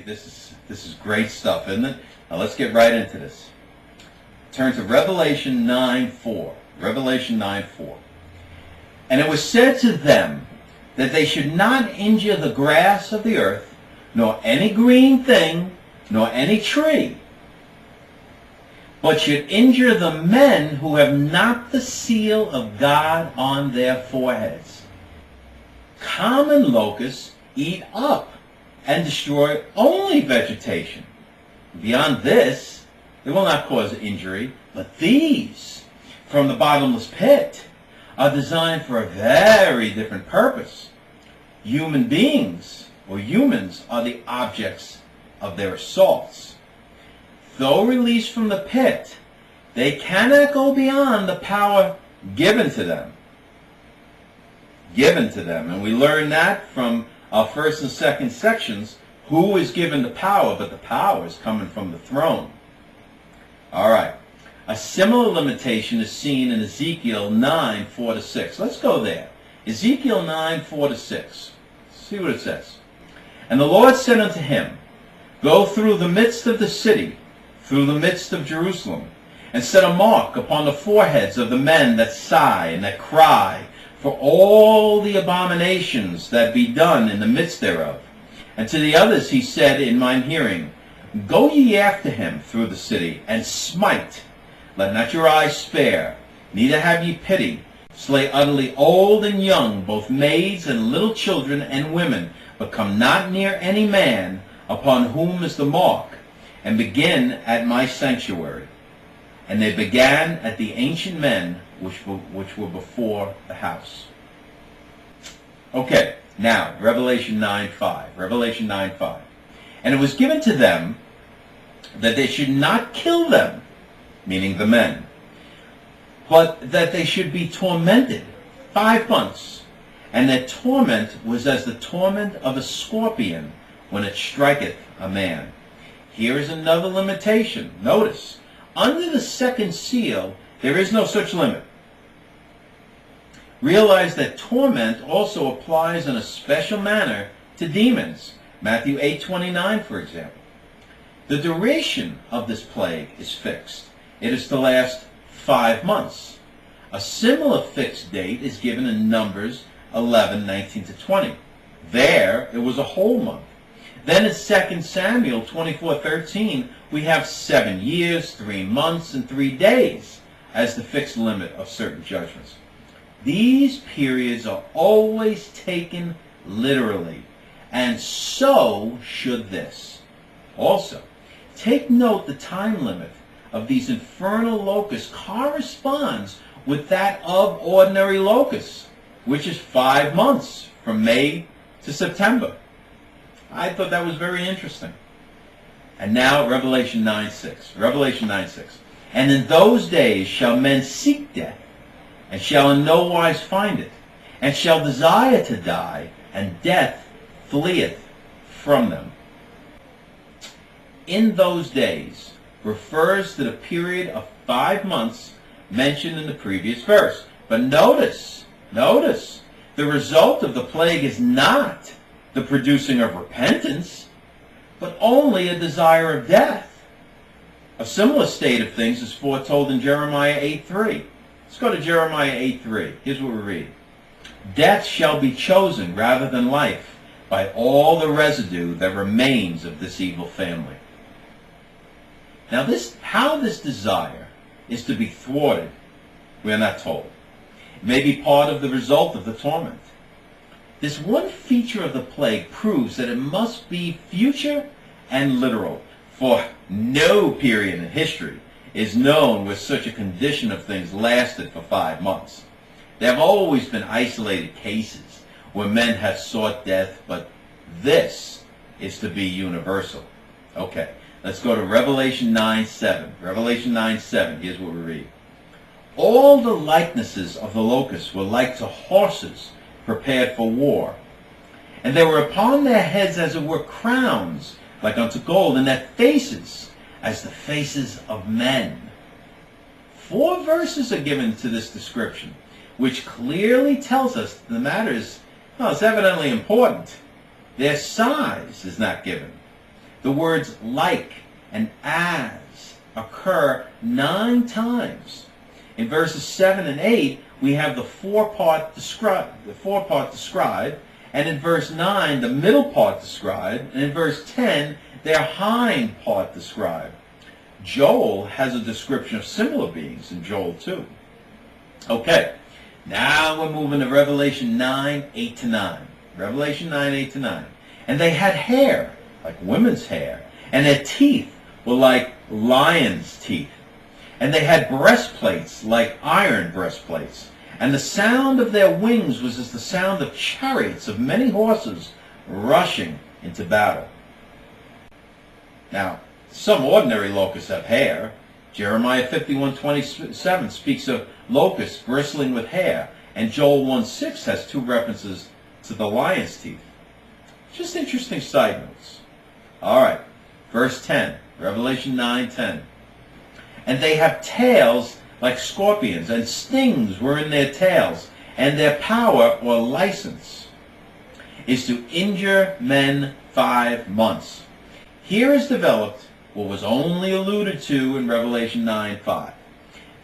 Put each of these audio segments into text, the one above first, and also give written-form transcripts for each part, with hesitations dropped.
This is great stuff, isn't it? Now let's get right into this. Turn to Revelation 9:4. Revelation 9:4. And it was said to them that they should not injure the grass of the earth, nor any green thing, nor any tree, but should injure the men who have not the seal of God on their foreheads. Common locusts eat up and destroy only vegetation. Beyond this, they will not cause injury, but these, from the bottomless pit, are designed for a very different purpose. Human beings, or humans, are the objects of their assaults. Though released from the pit, they cannot go beyond the power given to them. Given to them. And we learn that from our first and second sections, who is given the power, but the power is coming from the throne. All right. A similar limitation is seen in Ezekiel 9:4-6. Let's go there. Ezekiel 9:4-6. See what it says. And the Lord said unto him, Go through the midst of the city, through the midst of Jerusalem, and set a mark upon the foreheads of the men that sigh and that cry for all the abominations that be done in the midst thereof. And to the others he said in mine hearing, Go ye after him through the city, and smite. Let not your eyes spare, neither have ye pity. Slay utterly old and young, both maids and little children and women, but come not near any man upon whom is the mark, and begin at my sanctuary. And they began at the ancient men which were before the house. Okay, now, Revelation 9:5. Revelation 9:5. And it was given to them that they should not kill them, meaning the men, but that they should be tormented 5 months. And their torment was as the torment of a scorpion when it striketh a man. Here is another limitation. Notice, under the second seal, there is no such limit. Realize that torment also applies in a special manner to demons. Matthew 8:29, for example. The duration of this plague is fixed. It is to last 5 months. A similar fixed date is given in Numbers 11:19-20. There, it was a whole month. Then in 2 Samuel 24:13, we have 7 years, 3 months, and 3 days as the fixed limit of certain judgments. These periods are always taken literally, and so should this. Also, take note the time limit of these infernal locusts corresponds with that of ordinary locusts, which is 5 months, from May to September. I thought that was very interesting. And now Revelation 9:6. Revelation 9:6. And in those days shall men seek death, and shall in no wise find it, and shall desire to die, and death fleeth from them. In those days refers to the period of 5 months mentioned in the previous verse. But notice, the result of the plague is not the producing of repentance, but only a desire of death. A similar state of things is foretold in Jeremiah 8:3. Let's go to Jeremiah 8:3. Here's what we read. Death shall be chosen rather than life by all the residue that remains of this evil family. Now how this desire is to be thwarted, we are not told. It may be part of the result of the torment. This one feature of the plague proves that it must be future and literal, for no period in history is known where such a condition of things lasted for 5 months. There have always been isolated cases where men have sought death, but this is to be universal. Okay, let's go to Revelation 9:7. Revelation 9:7, here's what we read. All the likenesses of the locusts were like to horses prepared for war. And there were upon their heads as it were crowns, like unto gold, and their faces as the faces of men. 4 verses are given to this description, which clearly tells us the matter is, well, it's evidently important. Their size is not given. The words like and as occur 9 times. In verses 7 and 8, we have the forepart described, and in verse 9, the middle part described, and in verse 10, their hind part described. Joel has a description of similar beings in Joel 2. Okay, now we're moving to Revelation 9, 8 to 9. Revelation 9, 8 to 9. And they had hair, like women's hair, and their teeth were like lions' teeth. And they had breastplates like iron breastplates. And the sound of their wings was as the sound of chariots of many horses rushing into battle. Now, some ordinary locusts have hair. Jeremiah 51:27 speaks of locusts bristling with hair. And Joel 1:6 has 2 references to the lion's teeth. Just interesting side notes. All right, verse 10, Revelation 9:10. And they have tails like scorpions, and stings were in their tails, and their power or license is to injure men 5 months. Here is developed what was only alluded to in Revelation 9:5.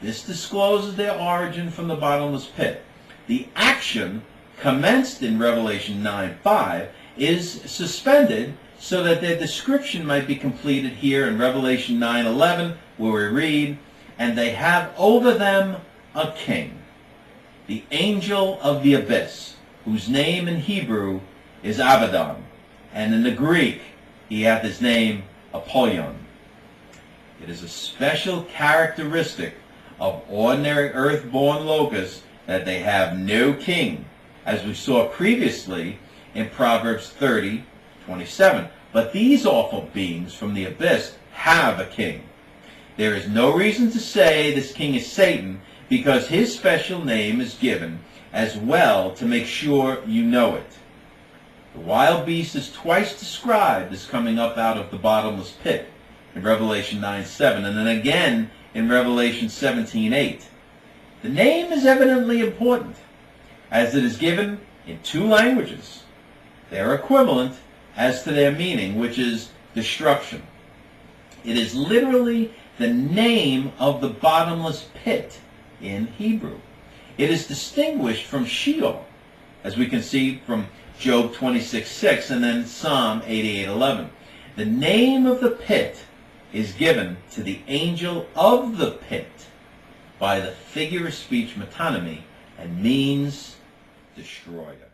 This discloses their origin from the bottomless pit. The action commenced in Revelation 9:5 is suspended so that their description might be completed here in Revelation 9:11, where we read, and they have over them a king, the angel of the abyss, whose name in Hebrew is Abaddon, and in the Greek he hath his name Apollyon. It is a special characteristic of ordinary earth-born locusts that they have no king, as we saw previously in Proverbs 30:27. But these awful beings from the abyss have a king. There is no reason to say this king is Satan, because his special name is given as well to make sure you know it. The wild beast is twice described as coming up out of the bottomless pit in Revelation 9:7, and then again in Revelation 17:8. The name is evidently important, as it is given in 2 languages. They are equivalent as to their meaning, which is destruction. It is literally the name of the bottomless pit in Hebrew. It is distinguished from Sheol, as we can see from Job 26:6 and then Psalm 88:11. The name of the pit is given to the angel of the pit by the figure of speech metonymy and means destroyer.